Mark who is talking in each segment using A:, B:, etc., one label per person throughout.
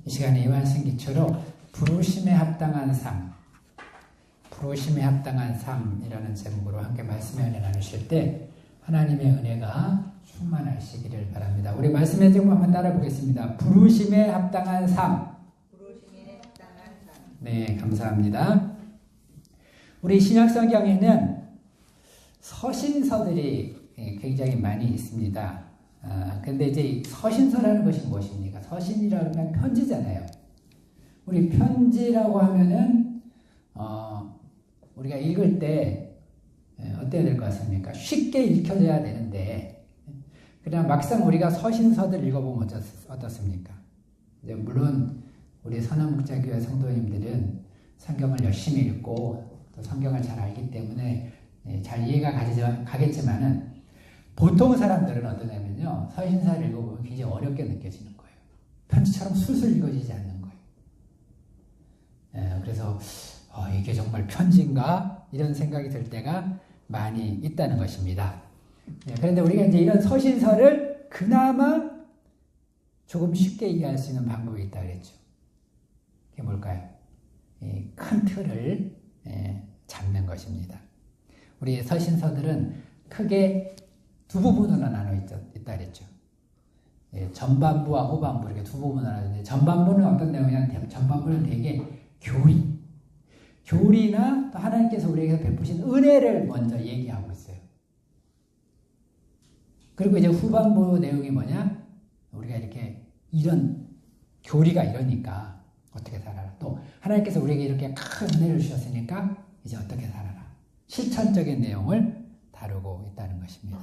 A: 이 시간에 요한승 기초로 부르심에 합당한 삶, 부르심에 합당한 삶이라는 제목으로 함께 말씀의 은혜 나누실 때 하나님의 은혜가 충만하시기를 바랍니다. 우리 말씀의 제목 한번 따라 보겠습니다. 부르심에 합당한 삶.
B: 부르심에 합당한 삶.
A: 네, 감사합니다. 우리 신약성경에는 서신서들이 굉장히 많이 있습니다. 근데 이제 서신서라는 것이 무엇입니까? 서신이라고 하면 편지잖아요. 우리 편지라고 하면은 우리가 읽을 때 어때야 될 것 같습니까? 쉽게 읽혀져야 되는데 그냥 막상 우리가 서신서들 읽어보면 어떻습니까? 이제 물론 우리 선한목자교회 성도님들은 성경을 열심히 읽고 또 성경을 잘 알기 때문에 잘 이해가 가겠지만은 보통 사람들은 어떠냐면요, 서신서를 읽어보면 굉장히 어렵게 느껴지는 거예요. 편지처럼 술술 읽어지지 않는 거예요. 그래서 이게 정말 편지인가? 이런 생각이 들 때가 많이 있다는 것입니다. 그런데 우리가 이제 이런 서신서를 그나마 조금 쉽게 이해할 수 있는 방법이 있다 그랬죠. 그게 뭘까요? 큰 틀을 잡는 것입니다. 우리 서신서들은 크게 두 부분으로 나눠 있다 그랬죠. 전반부와 후반부 이렇게 두 부분으로 나눠있는데 전반부는 어떤 내용이냐면 전반부는 되게 교리나 또 하나님께서 우리에게 베푸신 은혜를 먼저 얘기하고 있어요. 그리고 이제 후반부 내용이 뭐냐? 우리가 이렇게 이런 교리가 이러니까 어떻게 살아라. 또 하나님께서 우리에게 이렇게 큰 은혜를 주셨으니까 이제 어떻게 살아라. 실천적인 내용을 다루고 있다는 것입니다.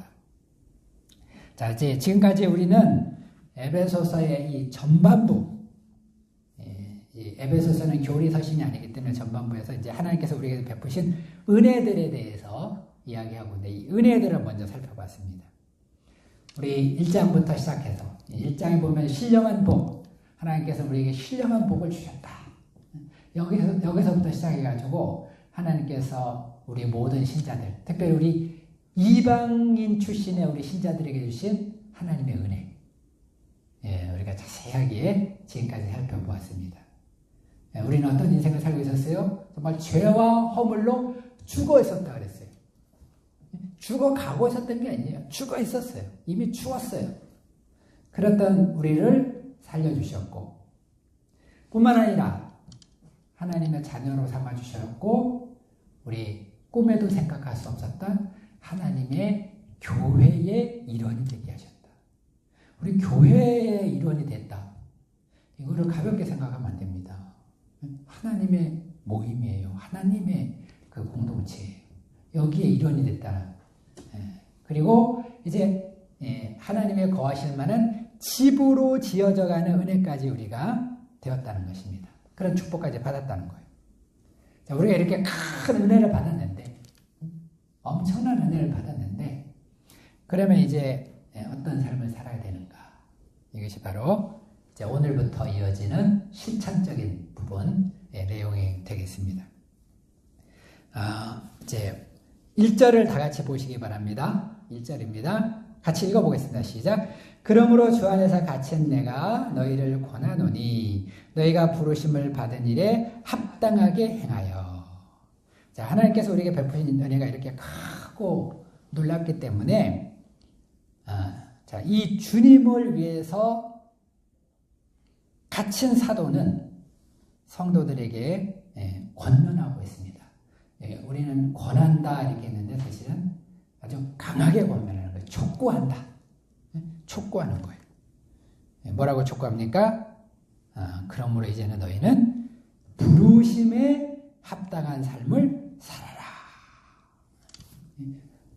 A: 자, 이제 지금까지 우리는 에베소서의 이 전반부, 이 에베소서는 교리 서신이 아니기 때문에 전반부에서 이제 하나님께서 우리에게 베푸신 은혜들에 대해서 이야기하고 있는데 이 은혜들을 먼저 살펴봤습니다. 우리 1장부터 시작해서 1장에 보면 신령한 복, 하나님께서 우리에게 신령한 복을 주셨다. 여기서부터 시작해가지고 하나님께서 우리 모든 신자들, 특별히 우리 이방인 출신의 우리 신자들에게 주신 하나님의 은혜, 우리가 자세하게 지금까지 살펴보았습니다. 우리는 어떤 인생을 살고 있었어요? 정말 죄와 허물로 죽어 있었다 그랬어요. 죽어가고 있었던 게 아니에요. 죽어 있었어요. 이미 죽었어요. 그랬던 우리를 살려주셨고 뿐만 아니라 하나님의 자녀로 삼아주셨고 우리 꿈에도 생각할 수 없었던 하나님의 교회의 일원이 되게 하셨다. 우리 교회의 일원이 됐다. 이거를 가볍게 생각하면 안 됩니다. 하나님의 모임이에요. 하나님의 그 공동체예요. 여기에 일원이 됐다. 그리고 이제 하나님의 거하실 만한 집으로 지어져가는 은혜까지 우리가 되었다는 것입니다. 그런 축복까지 받았다는 거예요. 자, 우리가 이렇게 큰 은혜를 받았는데, 엄청난 은혜를 받았는데, 그러면 이제 어떤 삶을 살아야 되는가? 이것이 바로 이제 오늘부터 이어지는 실천적인 부분 내용이 되겠습니다. 이제 1절을 다 같이 보시기 바랍니다. 1절입니다. 같이 읽어보겠습니다. 시작. 그러므로 주 안에서 갇힌 내가 너희를 권하노니 너희가 부르심을 받은 일에 합당하게 행하여. 자, 하나님께서 우리에게 베푸신 은혜가 이렇게 크고 놀랍기 때문에 자, 이 주님을 위해서 갇힌 사도는 성도들에게 권면하고 있습니다. 우리는 권한다 이렇게 했는데 사실은 아주 강하게 권면하는 거예요. 촉구한다. 촉구하는 거예요. 뭐라고 촉구합니까? 그러므로 이제는 너희는 부르심에 합당한 삶을 살아라.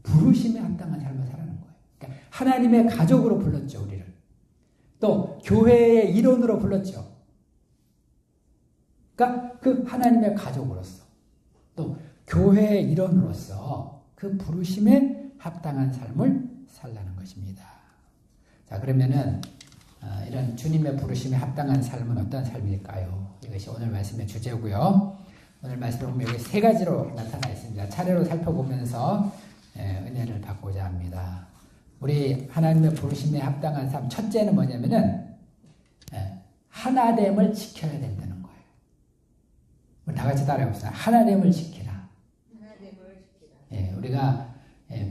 A: 부르심에 합당한 삶을 살아는 거예요. 그러니까 하나님의 가족으로 불렀죠, 우리를. 또 교회의 일원으로 불렀죠. 그러니까 그 하나님의 가족으로서 또 교회의 일원으로서 그 부르심에 합당한 삶을 살라는 것입니다. 자, 그러면은 이런 주님의 부르심에 합당한 삶은 어떤 삶일까요? 이것이 오늘 말씀의 주제고요. 오늘 말씀을 보면 여기 세 가지로 나타나 있습니다. 차례로 살펴보면서 은혜를 받고자 합니다. 우리 하나님의 부르심에 합당한 삶, 첫째는 뭐냐면은 하나됨을 지켜야 된다는 거예요. 우리 다 같이 따라해봅시다. 하나됨을 지키라.
B: 하나됨을 지키라.
A: 예, 우리가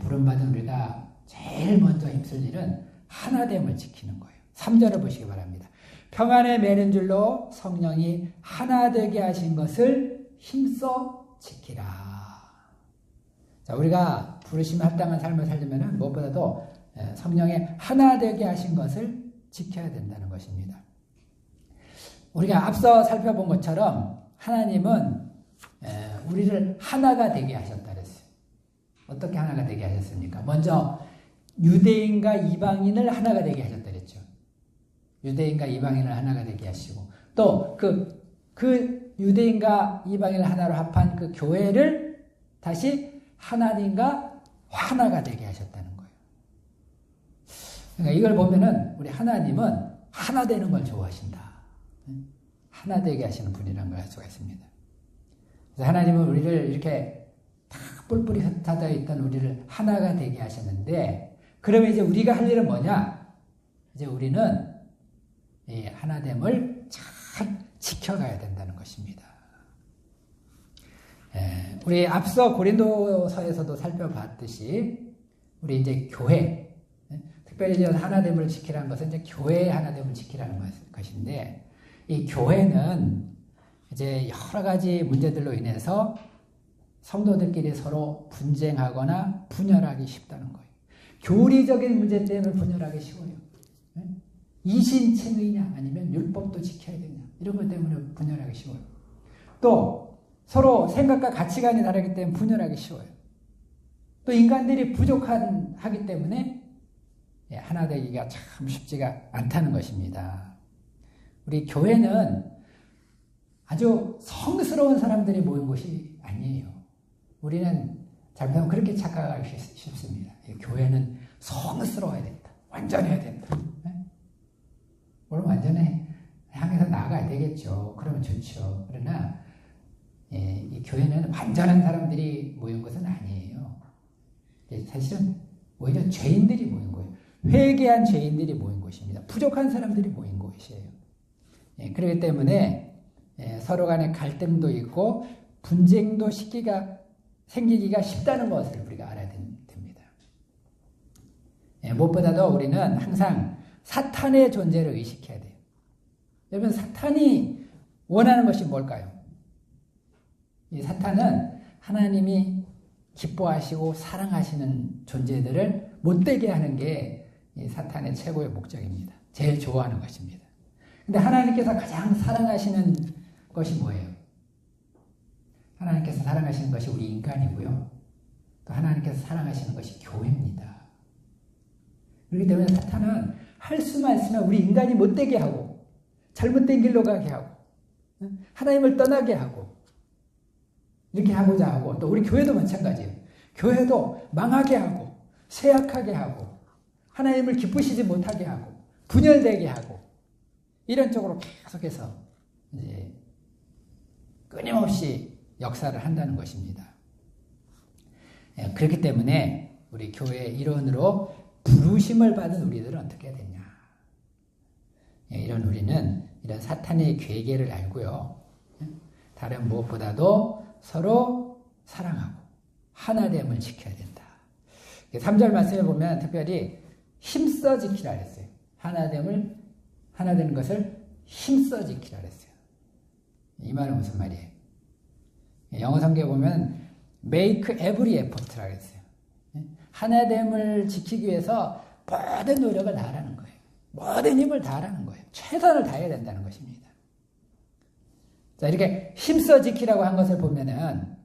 A: 부름받은 우리가 제일 먼저 힘쓸 일은 하나됨을 지키는 거예요. 3절을 보시기 바랍니다. 평안에 매는 줄로 성령이 하나 되게 하신 것을 힘써 지키라. 자, 우리가 부르심에 합당한 삶을 살려면 무엇보다도 성령의 하나 되게 하신 것을 지켜야 된다는 것입니다. 우리가 앞서 살펴본 것처럼 하나님은 우리를 하나가 되게 하셨다 그랬어요. 어떻게 하나가 되게 하셨습니까? 먼저 유대인과 이방인을 하나가 되게 하셨다 그랬죠. 유대인과 이방인을 하나가 되게 하시고 또 그 유대인과 이방인을 하나로 합한 그 교회를 다시 하나님과 하나가 되게 하셨다는 거예요. 그러니까 이걸 보면은 우리 하나님은 하나 되는 걸 좋아하신다. 하나 되게 하시는 분이라는 걸 알 수가 있습니다. 그래서 하나님은 우리를 이렇게 다 뿔뿔이 흩어져 있던 우리를 하나가 되게 하셨는데 그러면 이제 우리가 할 일은 뭐냐? 이제 우리는 이 하나됨을 잘 지켜가야 된다는 것입니다. 우리 앞서 고린도서에서도 살펴봤듯이 우리 이제 교회, 특별히 이제 하나됨을 지키라는 것은 이제 교회의 하나됨을 지키라는 것인데 이 교회는 이제 여러 가지 문제들로 인해서 성도들끼리 서로 분쟁하거나 분열하기 쉽다는 거예요. 교리적인 문제 때문에 분열하기 쉬워요. 이신칭의냐 아니면 율법도 지켜야 되냐 이런 것 때문에 분열하기 쉬워요. 또 서로 생각과 가치관이 다르기 때문에 분열하기 쉬워요. 또 인간들이 부족하기 때문에 하나 되기가 참 쉽지가 않다는 것입니다. 우리 교회는 아주 성스러운 사람들이 모인 곳이 아니에요. 우리는 잘못하면 그렇게 착각하기 쉽습니다. 교회는 성스러워야 된다. 완전해야 된다. 물론 완전히 향해서 나아가야 되겠죠. 그러면 좋죠. 그러나 이 교회는 완전한 사람들이 모인 것은 아니에요. 사실은 오히려 죄인들이 모인 거예요. 회개한 죄인들이 모인 곳입니다. 부족한 사람들이 모인 곳이에요. 그렇기 때문에 서로 간에 갈등도 있고 분쟁도 생기기가 쉽다는 것을 우리가 알아야 됩니다. 무엇보다도 우리는 항상 사탄의 존재를 의식해야 돼요. 여러분, 사탄이 원하는 것이 뭘까요? 이 사탄은 하나님이 기뻐하시고 사랑하시는 존재들을 못되게 하는 게 이 사탄의 최고의 목적입니다. 제일 좋아하는 것입니다. 근데 하나님께서 가장 사랑하시는 것이 뭐예요? 하나님께서 사랑하시는 것이 우리 인간이고요. 또 하나님께서 사랑하시는 것이 교회입니다. 그렇기 때문에 사탄은 할 수만 있으면 우리 인간이 못되게 하고 잘못된 길로 가게 하고 하나님을 떠나게 하고 이렇게 하고자 하고 또 우리 교회도 마찬가지예요. 교회도 망하게 하고 쇠약하게 하고 하나님을 기쁘시지 못하게 하고 분열되게 하고 이런 쪽으로 계속해서 이제 끊임없이 역사를 한다는 것입니다. 그렇기 때문에 우리 교회의 일원으로 부르심을 받은 우리들은 어떻게 해야 되냐? 이런 우리는 이런 사탄의 괴계를 알고요. 다른 무엇보다도 서로 사랑하고 하나됨을 지켜야 된다. 3절 말씀에 보면 특별히 힘써 지키라 그랬어요. 하나 되는 것을 힘써 지키라 그랬어요. 이 말은 무슨 말이에요? 영어 성경에 보면 make every effort라고 했어요. 하나됨을 지키기 위해서 모든 노력을 다하라는 거예요. 모든 힘을 다하라는 거예요. 최선을 다해야 된다는 것입니다. 자, 이렇게 힘써 지키라고 한 것을 보면은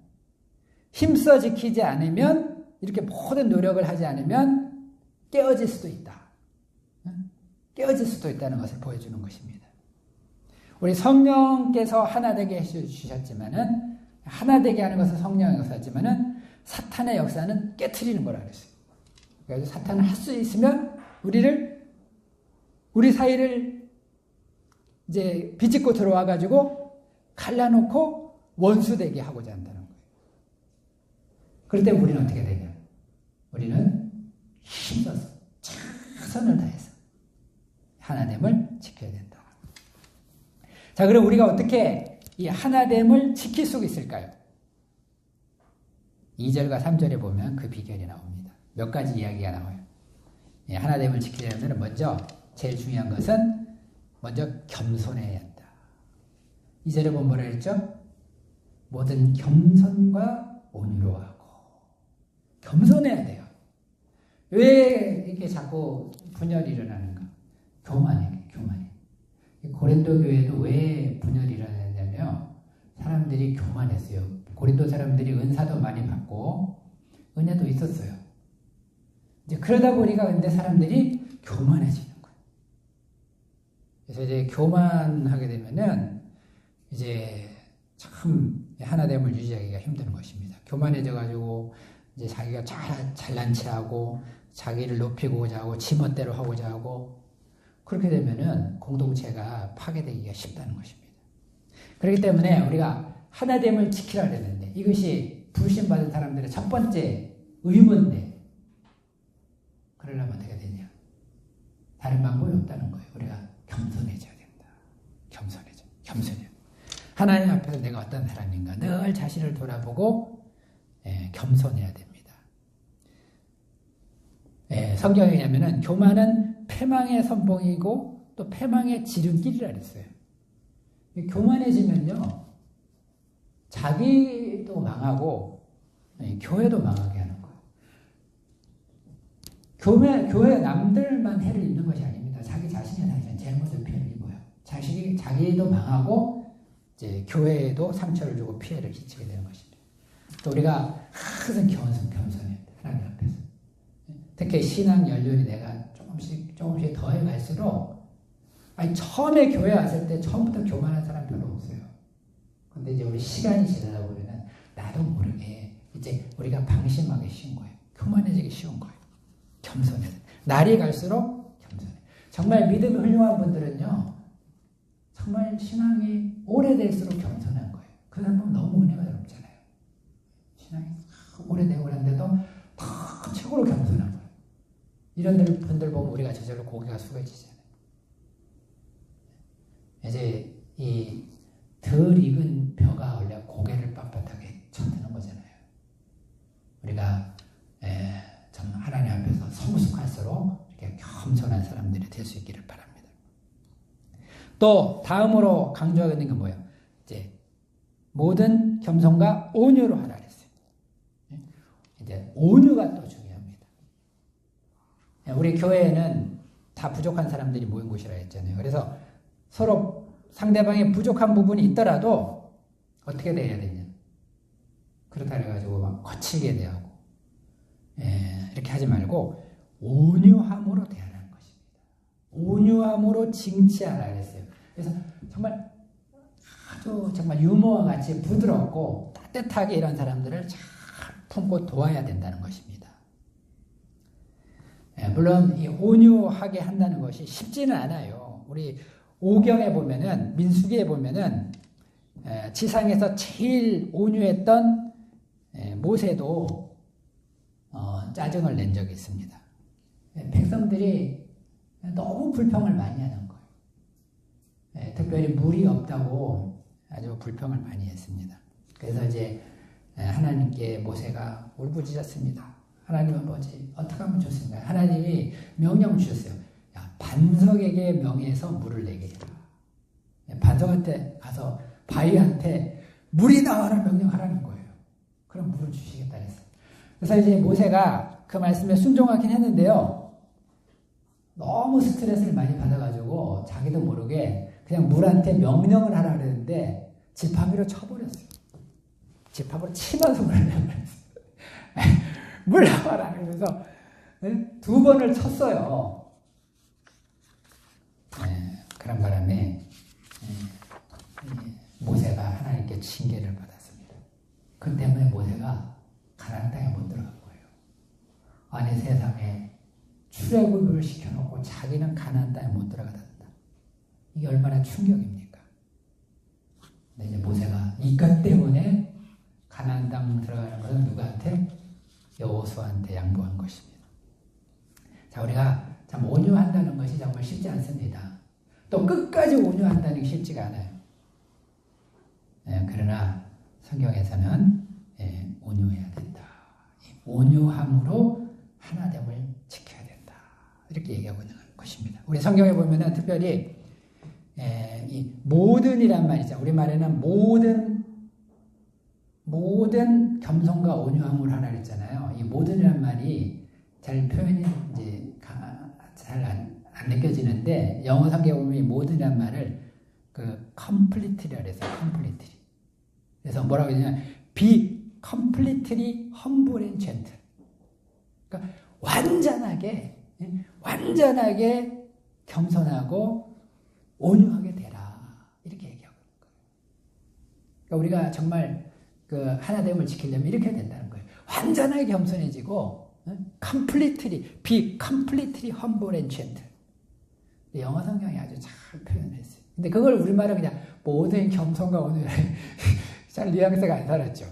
A: 힘써 지키지 않으면 이렇게 모든 노력을 하지 않으면 깨어질 수도 있다. 깨어질 수도 있다는 것을 보여주는 것입니다. 우리 성령께서 하나 되게 해주셨지만은 하나 되게 하는 것은 성령의 역사지만은 사탄의 역사는 깨트리는 거라 그랬어요. 그래서 사탄은 할 수 있으면 우리 사이를 이제 비집고 들어와 가지고 갈라놓고 원수되게 하고자 한다는 거예요. 그럴 때 우리는 어떻게 되냐? 우리는 힘써서 최선을 다해서 하나됨을 지켜야 된다. 자, 그럼 우리가 어떻게 이 하나됨을 지킬 수 있을까요? 2절과 3절에 보면 그 비결이 나옵니다. 몇 가지 이야기가 나와요. 하나됨을 지키려면 먼저 제일 중요한 것은 먼저 겸손해야 한다. 2절에 보면 뭐라 했죠? 모든 겸손과 온유로 하고. 겸손해야 돼요. 왜 이렇게 자꾸 분열이 일어나는가? 교만해. 고린도 교회도 왜 분열이 일어났냐면 사람들이 교만했어요. 고린도 사람들이 은사도 많이 받고 은혜도 있었어요. 이제 그러다 보니까 근데 사람들이 교만해지는 거예요. 그래서 이제 교만하게 되면은 이제 참 하나됨을 유지하기가 힘든 것입니다. 교만해져가지고 이제 자기가 잘난 체하고 자기를 높이고자 하고 지멋대로 하고자 하고 그렇게 되면은 공동체가 파괴되기가 쉽다는 것입니다. 그렇기 때문에 우리가 하나됨을 지키라 그랬는데 이것이 부르심받은 사람들의 첫 번째 의무인데 그러려면 어떻게 되냐? 다른 방법이 없다는 거예요. 우리가 겸손해져야 된다. 겸손해져. 하나님 앞에서 내가 어떤 사람인가 늘 자신을 돌아보고 겸손해야 됩니다. 성경에 의하면 교만은 패망의 선봉이고 또 패망의 지름길이라 그랬어요. 교만해지면요 자기도 망하고 교회도 망하게 하는 거예요. 교회 남들만 해를 입는 것이 아닙니다. 자기 자신이 사실은 제일 먼저 피해를 입어요. 자기도 망하고 이제 교회에도 상처를 주고 피해를 끼치게 되는 것입니다. 또 우리가 항상 겸손해야 돼. 하나님 앞에서. 특히 신앙 연륜이 내가 조금씩 더해 갈수록 처음에 교회 왔을 때 처음부터 교만한 사람 별로 없어요. 근데 이제 우리 시간이 지나다 보면은 나도 모르게 이제 우리가 방심하기 쉬운 거예요. 교만해지기 쉬운 거예요. 겸손해. 날이 갈수록 겸손해. 정말 믿음이 훌륭한 분들은요, 정말 신앙이 오래될수록 겸손한 거예요. 그 사람은 너무 은혜가 넓잖아요. 신앙이 오래되고 그랬는데도 다 최고로 겸손한 거예요. 이런 분들 보면 우리가 저절로 고개가 숙여지잖아요. 이제 이 덜 익은 벼가 원래 고개를 빳빳하게 쳐드는 거잖아요. 우리가 참 하나님 앞에서 성숙할수록 이렇게 겸손한 사람들이 될 수 있기를 바랍니다. 또 다음으로 강조하고 있는 건 뭐예요? 이제 모든 겸손과 온유로 하라 그랬어요. 이제 온유가 또 중요합니다. 우리 교회에는 다 부족한 사람들이 모인 곳이라 했잖아요. 그래서 서로 상대방의 부족한 부분이 있더라도 어떻게 돼야 되냐? 그렇다 해가지고 막 거칠게 대하고 이렇게 하지 말고 온유함으로 대하라는 것입니다. 온유함으로 징치하라 그랬어요. 그래서 정말 아주 정말 유머와 같이 부드럽고 따뜻하게 이런 사람들을 잘 품고 도와야 된다는 것입니다. 물론 이 온유하게 한다는 것이 쉽지는 않아요. 우리 오경에 보면은 민수기에 보면은 지상에서 제일 온유했던 모세도 짜증을 낸 적이 있습니다. 백성들이 너무 불평을 많이 하는 거예요. 특별히 물이 없다고 아주 불평을 많이 했습니다. 그래서 이제 하나님께 모세가 울부짖었습니다. 하나님 아버지 어떻게 하면 좋습니까? 하나님이 명령을 주셨어요. 야, 반석에게 명해서 물을 내게 해라. 반석한테 가서 바위한테 물이 나와라 명령하라는 거예요. 그럼 물을 주시겠다 했어요. 그래서 이제 모세가 그 말씀에 순종하긴 했는데요. 너무 스트레스를 많이 받아가지고 자기도 모르게 그냥 물한테 명령을 하라 그랬는데 지팡이로 쳐버렸어요. 지팡이로 치면서 물을 내버렸어요. 물 나와라 그러면서 2번을 쳤어요. 그런 바람에 모세가 하나님께 징계를 받았습니다. 그 때문에 모세가 가나안 땅에 못 들어간 거예요. 아니 세상에 출애굽을 시켜놓고 자기는 가나안 땅에 못 들어가다. 이게 얼마나 충격입니까? 근데 이제 모세가 이것 때문에 가나안 땅 들어가는 것은 누구한테? 여호수아한테 양보한 것입니다. 자, 우리가 참 온유한다는 것이 정말 쉽지 않습니다. 또 끝까지 온유한다는 게 쉽지가 않아요. 그러나 성경에서는 온유해야 된다. 온유함으로 하나됨을 지켜야 된다. 이렇게 얘기하고 있는 것입니다. 우리 성경에 보면은 특별히 이 모든이란 말이죠. 우리말에는 모든 겸손과 온유함을 하나 그랬잖아요. 이 모든이란 말이 잘 표현이 이제 잘 안 느껴지는데 영어 성경에 보면 이 모든이란 말을 그 completely라 그래서 completely. 그래서 뭐라고 했냐면 be completely humble and gentle. 그러니까 완전하게 겸손하고 온유하게 되라. 이렇게 얘기하고 있는 거예요. 그러니까 우리가 정말 그 하나됨을 지키려면 이렇게 해야 된다는 거예요. 완전하게 겸손해지고 be completely humble and gentle. 영어 성경이 아주 잘 표현했어요. 근데 그걸 우리말은 그냥 모든 겸손과 온유에 잘 뉘앙스가 안 살았죠.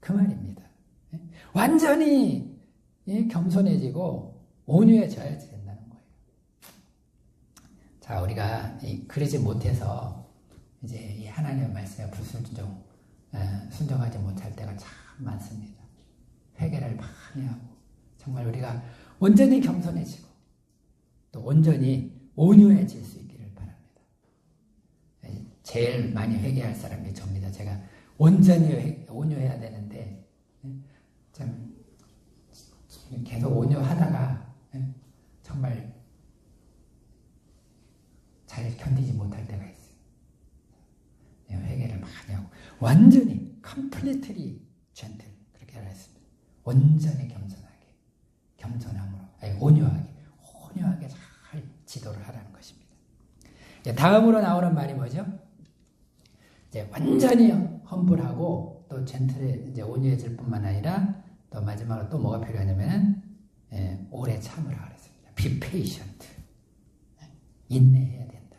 A: 그 말입니다. 완전히 겸손해지고 온유해져야 된다는 거예요. 자, 우리가 그러지 못해서 이제 이 하나님의 말씀에 순종하지 못할 때가 참 많습니다. 회개를 많이 하고 정말 우리가 온전히 겸손해지고 또 온전히 온유해질 수 있기를 바랍니다. 제일 많이 회개할 사람이 접니다. 제가 온전히 온유해야 되는데 참 계속 온유하다가 정말 잘 견디지 못할 때가 있어요. 회개를 많이 하고 완전히 completely gentle 그렇게 하라 했습니다. 온전히 겸손함으로 온유하게 잘 지도를 하라는 것입니다. 다음으로 나오는 말이 뭐죠? 이제 완전히 험불하고 또 젠틀해 이제 온유해질 뿐만 아니라 또 마지막으로 또 뭐가 필요하냐면은 오래 참으라 그랬습니다. Be patient. 인내해야 된다.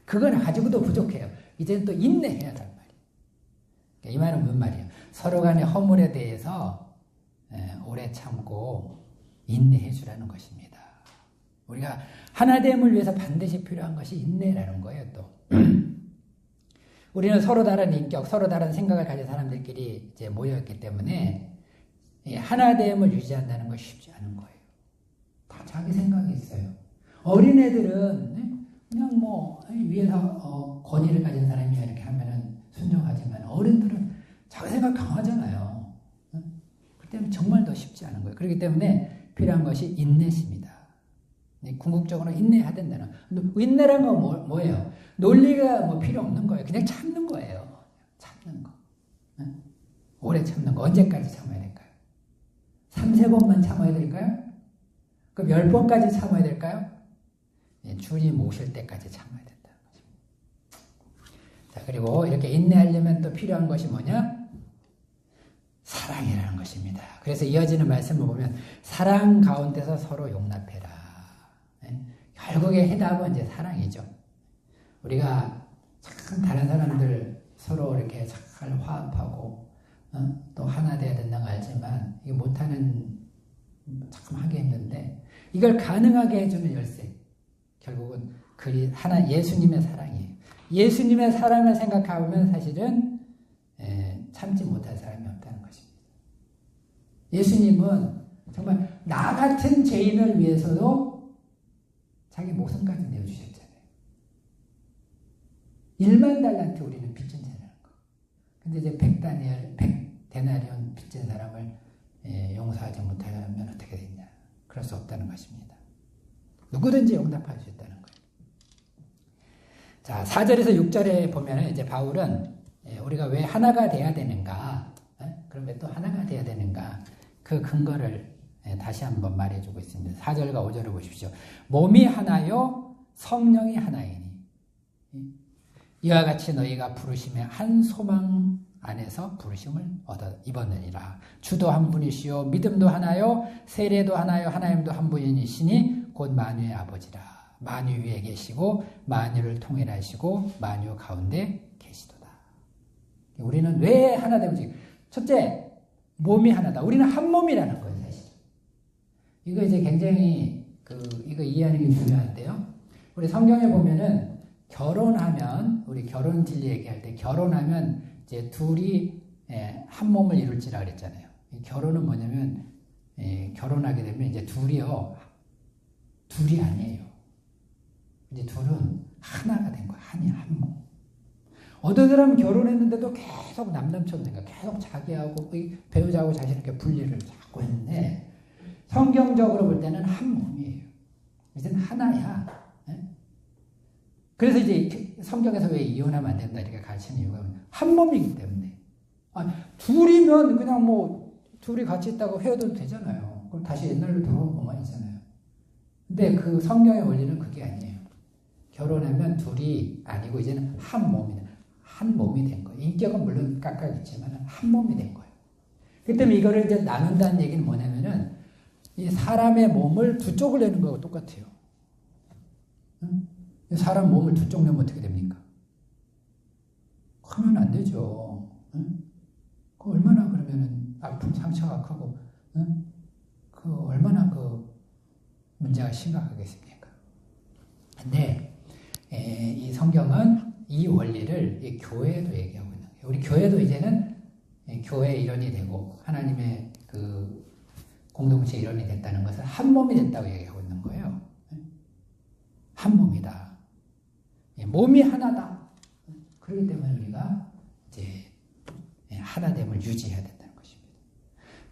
A: 그건 가지고도 부족해요. 이제는 또 인내해야 될 말이에요. 이 말은 무슨 말이에요? 서로 간의 허물에 대해서 오래 참고 인내해 주라는 것입니다. 우리가 하나됨을 위해서 반드시 필요한 것이 인내라는 거예요. 또 우리는 서로 다른 인격, 서로 다른 생각을 가진 사람들끼리 이제 모여있기 때문에 하나됨을 유지한다는 것이 쉽지 않은 거예요. 다 자기 생각이 있어요. 어린애들은 그냥 뭐 위에서 권위를 가진 사람이 이렇게 하면은 순종하지만 어른들은 자기 생각 강하잖아요. 그렇기 때문에 정말 더 쉽지 않은 거예요. 그렇기 때문에 필요한 것이 인내심이다. 궁극적으로 인내해야 된다는. 인내란 건 뭐예요? 논리가 뭐 필요 없는 거예요. 그냥 참는 거예요. 참는 거. 오래 참는 거. 언제까지 참아야 될까요? 3-4번만 참아야 될까요? 그럼 10번까지 참아야 될까요? 주님 오실 때까지 참아야 된다는 거죠. 자, 그리고 이렇게 인내하려면 또 필요한 것이 뭐냐? 사랑이라는 것입니다. 그래서 이어지는 말씀을 보면 사랑 가운데서 서로 용납해라. 결국에 해답은 이제 사랑이죠. 우리가 참 다른 사람들 서로 이렇게 잘 화합하고 또 하나 돼야 된다는 걸 알지만 이게 못하는 참 하기 힘든데 이걸 가능하게 해주는 열쇠 결국은 하나 예수님의 사랑이에요. 예수님의 사랑을 생각하면 사실은 참지 못할 사람이 없다는 것입니다. 예수님은 정말 나 같은 죄인을 위해서도 자기 목숨까지 내어주셨잖아요. 1만 달란트 우리는 빚진 자라는 거. 근데 이제 100데나리온 빚진 사람을 용서하지 못하면 어떻게 되냐. 그럴 수 없다는 것입니다. 누구든지 용납할 수 있다는 거예요. 자, 4절에서 6절에 보면 이제 바울은 우리가 왜 하나가 돼야 되는가, 그럼 왜 또 하나가 돼야 되는가, 그 근거를 다시 한번 말해주고 있습니다. 4절과 5절을 보십시오. 몸이 하나요, 성령이 하나이니. 이와 같이 너희가 부르심의 한 소망 안에서 부르심을 얻어 입었느니라. 주도 한 분이시요, 믿음도 하나요, 세례도 하나요, 하나님도 한 분이시니 곧 만유의 아버지라. 만유 위에 계시고 만유를 통일하시고 만유 가운데 계시도다. 우리는 왜 하나 되는지. 첫째, 몸이 하나다. 우리는 한 몸이라는 거예요, 사실. 이거 이제 굉장히 이거 이해하는 게 중요한데요. 우리 성경에 보면은 결혼하면, 우리 결혼 진리 얘기할 때 결혼하면 이제 둘이 한 몸을 이룰지라 그랬잖아요. 결혼은 뭐냐면 결혼하게 되면 이제 둘이 아니에요. 이제 둘은 하나가 된 거야. 한 몸. 어떤 사람은 결혼했는데도 계속 남남처럼 된 거야. 계속 자기하고 배우자하고 자신있게 분리를 자꾸 했는데 성경적으로 볼 때는 한 몸이에요. 이제는 하나야. 그래서 이제 성경에서 왜 이혼하면 안 된다 이렇게 가르치는 이유가 한 몸이기 때문에. 둘이면 그냥 둘이 같이 있다고 헤어져도 되잖아요. 그럼 다시 옛날로 돌아오고만 있잖아요. 근데 그 성경의 원리는 그게 아니에요. 결혼하면 둘이 아니고 이제는 한 몸이 된 거예요. 인격은 물론 각각있지만 한 몸이 된 거예요. 그 때문에 이거를 이제 나눈다는 얘기는 뭐냐면은 이 사람의 몸을 두 쪽을 내는 거하고 똑같아요. 사람 몸을 두 쪽 내면 어떻게 됩니까? 크면 안 되죠. 그 얼마나 그러면은 아픔 상처가 크고, 그 얼마나 그 문제가 심각하겠습니까? 근데 이 성경은 이 원리를 이 교회에도 얘기하고 있는 거예요. 우리 교회도 이제는 교회의 일원이 되고 하나님의 그 공동체 일원이 됐다는 것을 한 몸이 됐다고 얘기하고 있는 거예요. 한 몸이다. 몸이 하나다. 그렇기 때문에 우리가 이제 하나됨을 유지해야 된다는 것입니다.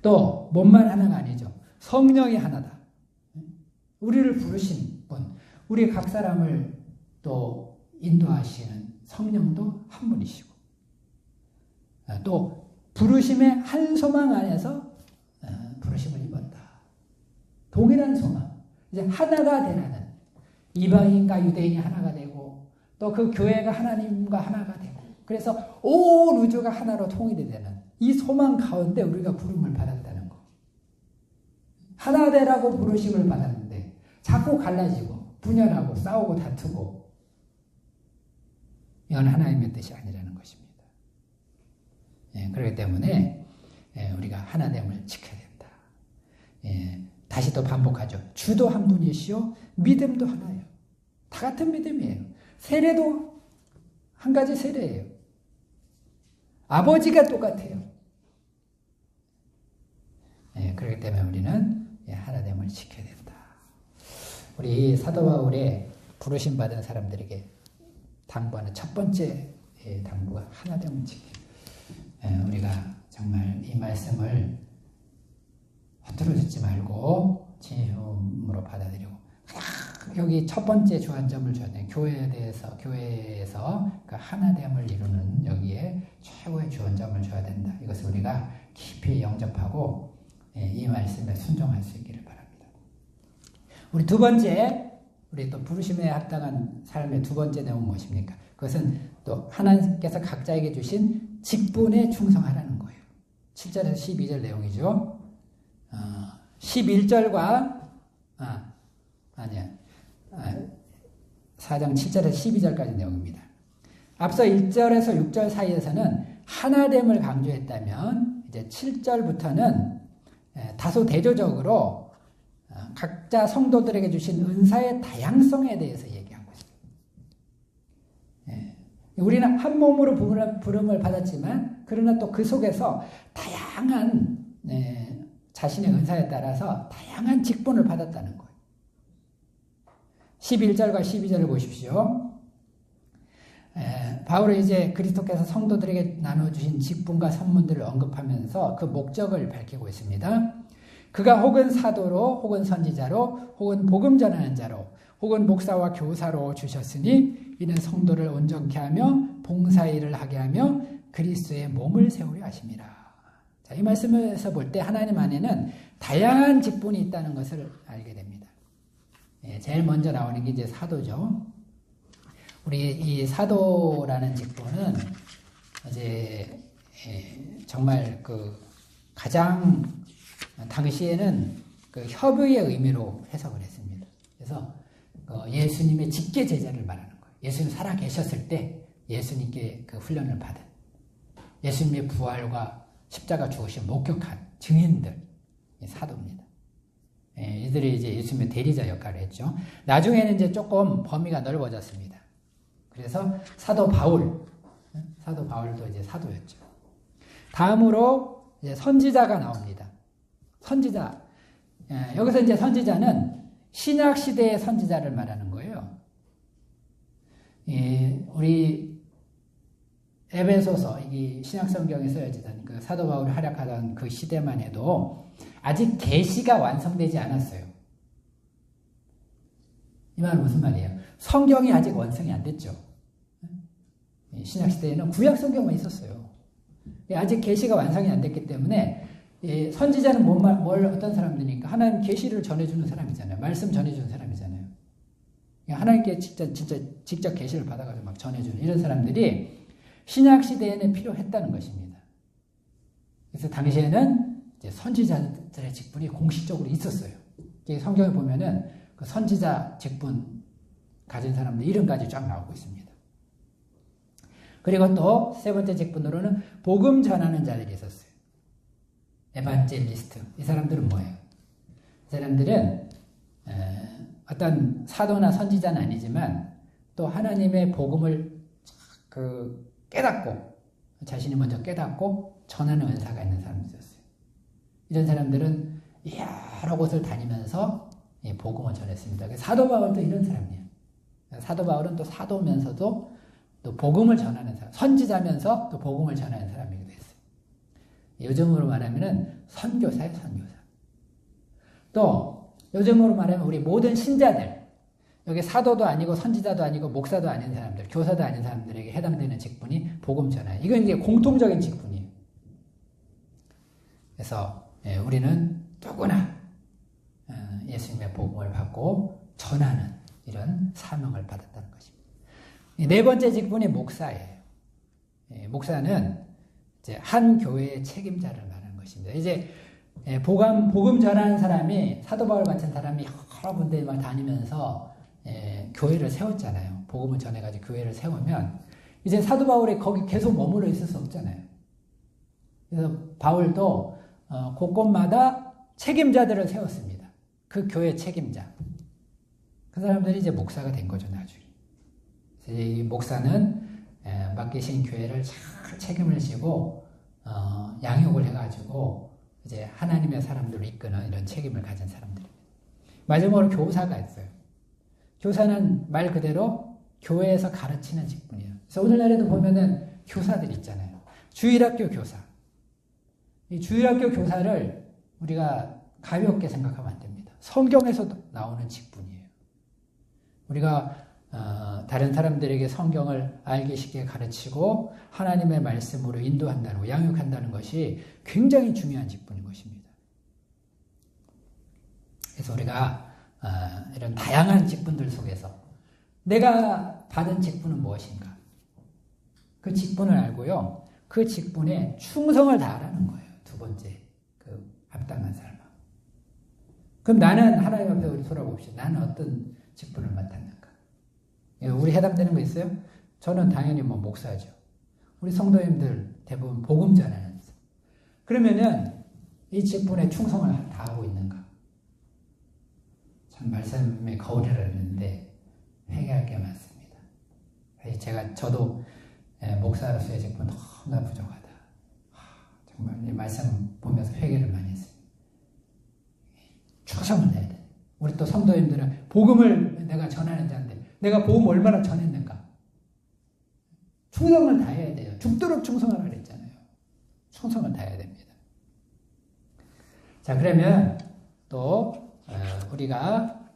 A: 또 몸만 하나가 아니죠. 성령이 하나다. 우리를 부르신 분, 우리 각 사람을 또 인도하시는 성령도 한 분이시고, 또 부르심의 한 소망 안에서 부르심을 입었다. 동일한 소망, 이제 하나가 되라는, 이방인과 유대인이 하나가 되고 또 그 교회가 하나님과 하나가 되고, 그래서 온 우주가 하나로 통일이 되는 이 소망 가운데 우리가 부름을 받았다는 거. 하나 되라고 부르심을 받았는데 자꾸 갈라지고 분열하고 싸우고 다투고, 이건 하나님의 뜻이 아니라는 것입니다. 그렇기 때문에 우리가 하나됨을 지켜야 된다. 다시 또 반복하죠. 주도 한 분이시오, 믿음도 하나예요. 다 같은 믿음이에요. 세례도 한 가지 세례예요. 아버지가 똑같아요. 그렇기 때문에 우리는 하나됨을 지켜야 된다. 우리 사도 바울의 부르심 받은 사람들에게 당부하는 첫 번째 당부가 하나됨을 지키기. 우리가 정말 이 말씀을 헛되이 듣지 말고 진심으로 받아들이고, 여기 첫 번째 주안점을 줘야 돼요. 교회에서 그 하나됨을 이루는 여기에 최고의 주안점을 줘야 된다. 이것을 우리가 깊이 영접하고 이 말씀에 순종할 수 있기를 바랍니다. 우리 두 번째, 우리 또 부르심에 합당한 삶의 두 번째 내용은 무엇입니까? 그것은 또 하나님께서 각자에게 주신 직분에 충성하라는 거예요. 7절에서 12절 내용이죠. 11절과 4장 7절에서 12절까지 내용입니다. 앞서 1절에서 6절 사이에서는 하나됨을 강조했다면 이제 7절부터는 다소 대조적으로 각자 성도들에게 주신 은사의 다양성에 대해서 얘기하고 있습니다. 우리는 한 몸으로 부름을 받았지만 그러나 또 그 속에서 다양한 자신의 은사에 따라서 다양한 직분을 받았다는 거예요. 11절과 12절을 보십시오. 바울은 이제 그리스도께서 성도들에게 나눠주신 직분과 선문들을 언급하면서 그 목적을 밝히고 있습니다. 그가 혹은 사도로, 혹은 선지자로, 혹은 복음 전하는 자로, 혹은 목사와 교사로 주셨으니 이는 성도를 온전케 하며 봉사일을 하게 하며 그리스도의 몸을 세우려 하심이라. 자, 이 말씀에서 볼 때 하나님 안에는 다양한 직분이 있다는 것을 알게 됩니다. 제일 먼저 나오는 게 이제 사도죠. 우리 이 사도라는 직분은 이제 정말 그 가장 당시에는 그 협의의 의미로 해석을 했습니다. 그래서 예수님의 직계 제자를 말하는 거예요. 예수님 살아 계셨을 때 예수님께 그 훈련을 받은, 예수님의 부활과 십자가 죽으신 목격한 증인들, 사도입니다. 이들이 이제 예수님의 대리자 역할을 했죠. 나중에는 이제 조금 범위가 넓어졌습니다. 그래서 사도 바울, 사도 바울도 이제 사도였죠. 다음으로 이제 선지자가 나옵니다. 선지자. 여기서 이제 선지자는 신약 시대의 선지자를 말하는 거예요. 우리 에베소서, 이 신약 성경에 쓰여지던 그 사도 바울이 활약하던 그 시대만 해도 아직 계시가 완성되지 않았어요. 이 말은 무슨 말이에요? 성경이 아직 완성이 안 됐죠. 신약 시대에는 구약 성경만 있었어요. 아직 계시가 완성이 안 됐기 때문에 선지자는 뭘 어떤 사람들이니까 하나님 계시를 전해주는 사람이잖아요. 말씀 전해주는 사람이잖아요. 하나님께 직접 계시를 받아가지고 막 전해주는 이런 사람들이 신약 시대에는 필요했다는 것입니다. 그래서 당시에는 이제 선지자들의 직분이 공식적으로 있었어요. 성경에 보면은 그 선지자 직분 가진 사람들 이름까지 쫙 나오고 있습니다. 그리고 또 세 번째 직분으로는 복음 전하는 자들이 있었어요. 에반젤리스트. 이 사람들은 뭐예요? 이 사람들은 어떤 사도나 선지자는 아니지만 또 하나님의 복음을 깨닫고 자신이 먼저 깨닫고 전하는 은사가 있는 사람들이었어요. 이런 사람들은 여러 곳을 다니면서 복음을 전했습니다. 사도 바울도 이런 사람이에요. 사도 바울은 또 사도면서도 또 복음을 전하는 사람, 선지자면서 또 복음을 전하는 사람이기도 했어요. 요즘으로 말하면은 선교사예요, 선교사. 또 요즘으로 말하면 우리 모든 신자들, 여기 사도도 아니고 선지자도 아니고 목사도 아닌 사람들, 교사도 아닌 사람들에게 해당되는 직분이 복음 전하예요. 이건 이제 공통적인 직분이에요. 그래서 우리는 누구나 예수님의 복음을 받고 전하는 이런 사명을 받았다는 것입니다. 네 번째 직분이 목사예요. 목사는 이제 한 교회의 책임자를 말하는 것입니다. 이제 복음 전하는 사람이 사도 바울 같은 사람이 여러 군데 막 다니면서 교회를 세웠잖아요. 복음을 전해가지고 교회를 세우면 이제 사도 바울이 거기 계속 머물러 있을 수 없잖아요. 그래서 바울도 곳곳마다 책임자들을 세웠습니다. 그 교회 책임자. 그 사람들이 이제 목사가 된 거죠, 나중에. 그래서 이 목사는 맡기신 교회를 잘 책임을 지고 양육을 해가지고 이제 하나님의 사람들을 이끄는 이런 책임을 가진 사람들입니다. 마지막으로 교사가 있어요. 교사는 말 그대로 교회에서 가르치는 직분이에요. 그래서 오늘날에도 보면은 교사들 있잖아요. 주일학교 교사. 이 주일학교 교사를 우리가 가볍게 생각하면 안 됩니다. 성경에서도 나오는 직분이에요. 우리가 다른 사람들에게 성경을 알기 쉽게 가르치고 하나님의 말씀으로 인도한다는, 양육한다는 것이 굉장히 중요한 직분인 것입니다. 그래서 우리가 이런 다양한 직분들 속에서 내가 받은 직분은 무엇인가? 그 직분을 알고요. 그 직분에 충성을 다하라는 거예요. 두 번째, 그 합당한 삶. 그럼 나는 하나님 앞에 우리 돌아봅시다. 나는 어떤 직분을 맡았는가? 우리 해당되는 거 있어요? 저는 당연히 목사죠. 우리 성도님들 대부분 복음 전하는. 그러면은 이 직분에 충성을 다하고 있는가? 참 말씀에 거울을 했는데 회개할 게 많습니다. 저도 목사로서의 직분 너무나 부족하다. 정말 이 말씀 보면서 회개를 많이 했습니다. 충성을 내야 돼. 우리 또 성도님들은 복음을 내가 전하는 자인데 내가 복음 얼마나 전했는가? 충성을 다해야 돼요. 죽도록 충성을 하라 했잖아요. 충성을 다해야 됩니다. 자, 그러면 또 우리가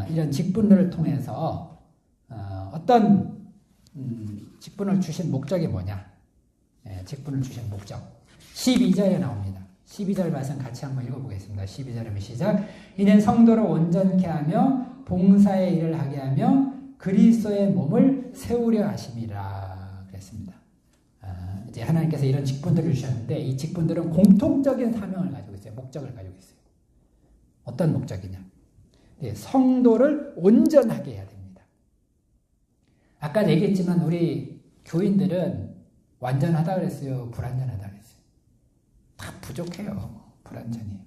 A: 이런 직분들을 통해서 어떤 직분을 주신 목적이 뭐냐? 직분을 주신 목적. 12절에 나옵니다. 12절 말씀 같이 한번 읽어보겠습니다. 12절이면 시작. 이는 성도를 온전케 하며 봉사의 일을 하게 하며 그리스도의 몸을 세우려 하심이라 그랬습니다. 이제 하나님께서 이런 직분들을 주셨는데 이 직분들은 공통적인 사명을 가지고 있어요. 목적을 가지고 있어요. 어떤 목적이냐? 성도를 온전하게 해야 됩니다. 아까 얘기했지만 우리 교인들은 완전하다 그랬어요? 불완전하다 그랬어요? 다 부족해요. 불완전해요.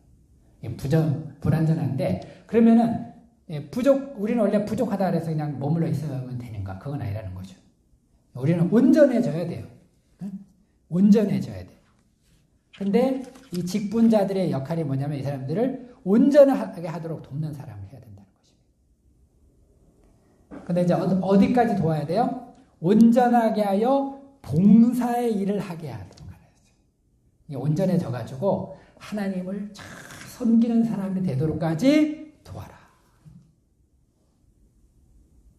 A: 불완전한데 그러면은 우리는 원래 부족하다 그래서 그냥 머물러 있으면 되는가? 그건 아니라는 거죠. 우리는 온전해져야 돼요. 온전해져야 돼요. 근데 이 직분자들의 역할이 뭐냐면 이 사람들을 온전하게 하도록 돕는 사람을 해야 된다는 것입니다. 근데 이제 어디까지 도와야 돼요? 온전하게 하여 봉사의 일을 하게 하도록 하라 했어요. 온전해져가지고 하나님을 잘 섬기는 사람이 되도록까지 도와라.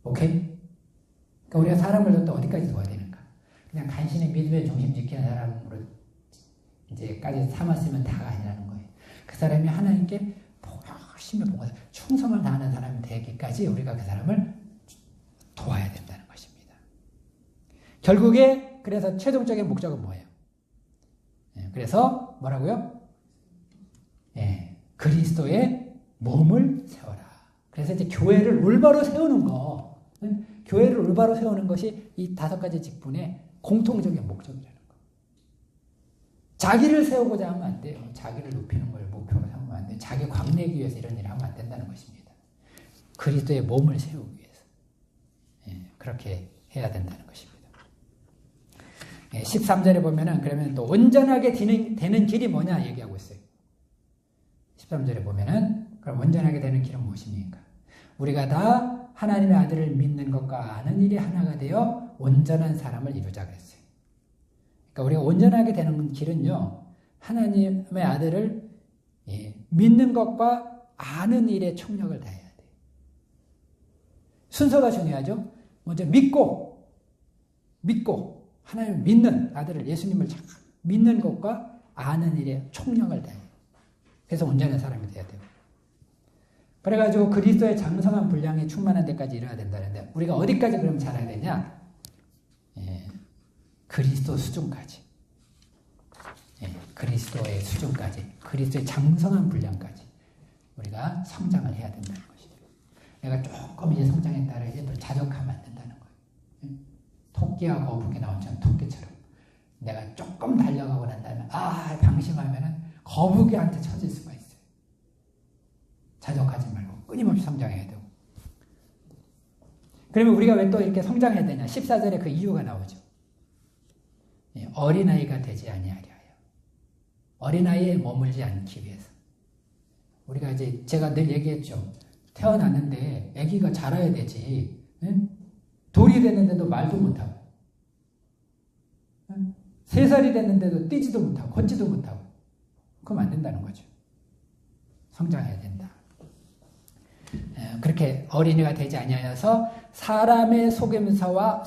A: 오케이? 그러니까 우리가 사람을 또 어디까지 도와야 되는가? 그냥 간신히 믿음의 중심 지키는 사람으로 이제까지 삼았으면 다가 아니라는 거예요. 그 사람이 하나님께 열심히 봉사, 충성을 다하는 사람이 되기까지 우리가 그 사람을 도와야 된다는 것입니다. 결국에 그래서 최종적인 목적은 뭐예요? 그래서 뭐라고요? 그리스도의 몸을 세워라. 그래서 이제 교회를 올바로 세우는 거, 교회를 올바로 세우는 것이 이 5가지 직분의 공통적인 목적이라는 거. 자기를 세우고자 하면 안 돼요. 자기를 높이는 걸 목표로 삼으면 안 돼요. 자기 광내기 위해서 이런 일을 하면 안 된다는 것입니다. 그리스도의 몸을 세우기 위해서. 그렇게 해야 된다는 것입니다. 13절에 보면은 그러면 또 온전하게 되는 길이 뭐냐 얘기하고 있어요. 13절에 보면은 그럼 온전하게 되는 길은 무엇입니까? 우리가 다 하나님의 아들을 믿는 것과 아는 일이 하나가 되어 온전한 사람을 이루자 그랬어요. 그러니까 우리가 온전하게 되는 길은요, 하나님의 아들을 믿는 것과 아는 일에 총력을 다해야 돼요. 순서가 중요하죠. 먼저 믿고 하나님을 믿는 아들을, 예수님을 믿는 것과 아는 일에 총력을 다해요. 그래서 온전한 사람이 돼야 돼요. 그래가지고 그리스도의 장성한 분량이 충만한 데까지 이뤄야 된다는데 우리가 어디까지 그럼 자라야 되냐? 그리스도 수준까지. 그리스도의 수준까지. 그리스도의 장성한 분량까지 우리가 성장을 해야 된다는 것이죠. 내가 조금 이제 성장했다 이제 또 자족하면 안 된다는 거예요. 토끼와 거북이 나온처럼 토끼처럼 내가 조금 달려가고 난 다음에 방심하면은 거북이한테 처질 수가 있어요. 자족하지 말고 끊임없이 성장해야 되고. 그러면 우리가 왜 또 이렇게 성장해야 되냐? 14절에 그 이유가 나오죠. 어린아이가 되지 아니하려 하여. 어린아이에 머물지 않기 위해서. 우리가 이제 제가 늘 얘기했죠. 태어났는데 아기가 자라야 되지. 돌이 됐는데도 말도 못하고 3살이 됐는데도 뛰지도 못하고 걷지도 못하고 그럼 안 된다는 거죠. 성장해야 된다. 그렇게 어린이가 되지 아니하여서 사람의 속임수와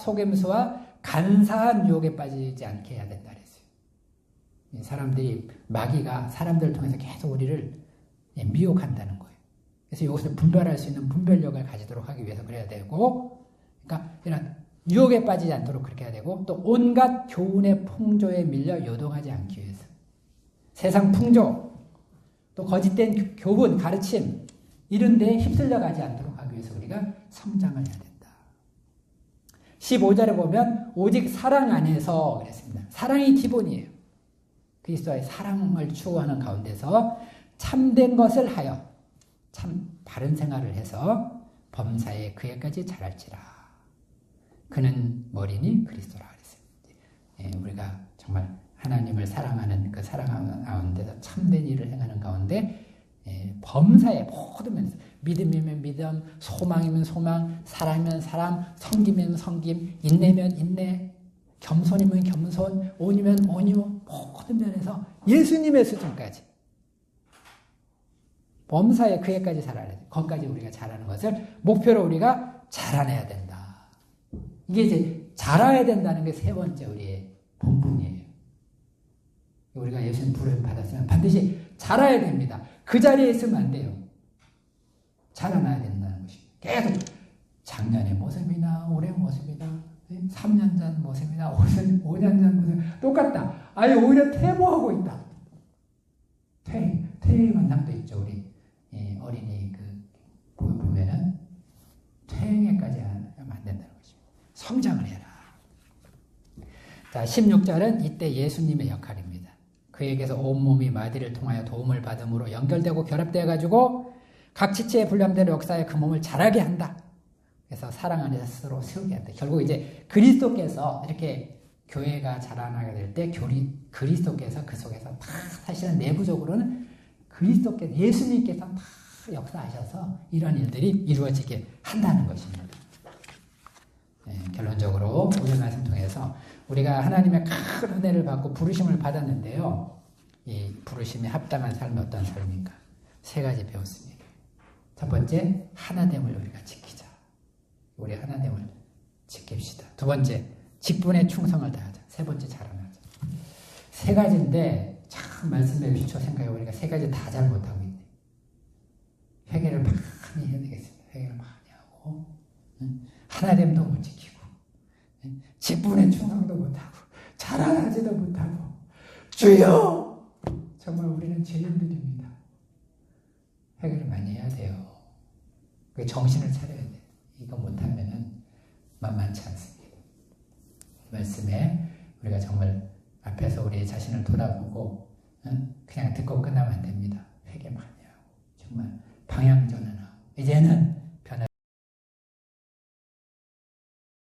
A: 간사한 유혹에 빠지지 않게 해야 된다 그랬어요. 사람들이 마귀가 사람들을 통해서 계속 우리를 미혹한다는 거예요. 그래서 이것을 분별할 수 있는 분별력을 가지도록 하기 위해서 그래야 되고, 그러니까 이런 유혹에 빠지지 않도록 그렇게 해야 되고, 또 온갖 교훈의 풍조에 밀려 요동하지 않기 위해서 세상 풍조, 또 거짓된 교훈, 가르침 이런 데에 휩쓸려 가지 않도록 하기 위해서 우리가 성장을 해야 된다. 15절에 보면 오직 사랑 안에서 그랬습니다. 사랑이 기본이에요. 그리스도의 사랑을 추구하는 가운데서 참된 것을 하여 참 바른 생활을 해서 범사에 그에까지 자랄지라. 그는 머리니 그리스도라 그랬어요. 우리가 정말 하나님을 사랑하는 그 사랑 가운데서 참된 일을 행하는 가운데 범사에 모든 면에서 믿음이면 믿음, 소망이면 소망, 사랑이면 사랑, 섬김이면 섬김, 인내면 인내, 겸손이면 겸손, 온이면 온유, 모든 면에서 예수님의 수준까지 범사에 그에까지 자라야 돼. 거기까지 우리가 자라는 것을 목표로 우리가 자라내야 된다. 이게 이제 자라야 된다는 게 3번째 우리의 본분이에요. 우리가 예수님 부름 받았으면 반드시 자라야 됩니다. 그 자리에 있으면 안 돼요. 자라나야 된다는 것입니다. 계속 작년의 모습이나 올해 모습이나 3년 전 모습이나 5년 전 모습 똑같다. 아예 오히려 퇴보하고 있다. 퇴행 현상도 있죠. 우리 어린이 보면은 퇴행에까지 하면 안 된다는 것입니다. 성장을 해라. 자, 16절은 이때 예수님의 역할입니다. 그에게서 온몸이 마디를 통하여 도움을 받음으로 연결되고 결합되어 가지고 각 지체에 분량된 역사에 그 몸을 자라게 한다. 그래서 사랑 안에서 스스로 세우게 한다. 결국 이제 그리스도께서 이렇게 교회가 자라나게 될 때 그리스도께서 그 속에서 다 사실은 내부적으로는 그리스도께서 예수님께서 다 역사하셔서 이런 일들이 이루어지게 한다는 것입니다. 네, 결론적으로 오늘 말씀 통해서 우리가 하나님의 큰 은혜를 받고 부르심을 받았는데요. 이 부르심에 합당한 삶이 어떤 삶인가? 세 가지 배웠습니다. 첫 번째, 하나됨을 우리가 지키자. 우리 하나됨을 지킵시다. 두 번째, 직분에 충성을 다하자. 세 번째, 자라나자. 세 가지인데 참 말씀에 비춰 생각해 보니까 세 가지 다 잘 못하고 있네. 회개를 많이 해야 되겠습니다. 회개를 많이 하고 하나됨도 못 지키고 직분에 충성도 못하고 자라나지도 못하고 주여! 정말 우리는 죄인들입니다. 회개를 많이 해야 돼요. 정신을 차려야 돼요. 이거 못하면은 만만치 않습니다. 말씀에 우리가 정말 앞에서 우리 자신을 돌아보고 그냥 듣고 끝나면 안 됩니다. 회개 많이 하고 정말 방향전환하고 이제는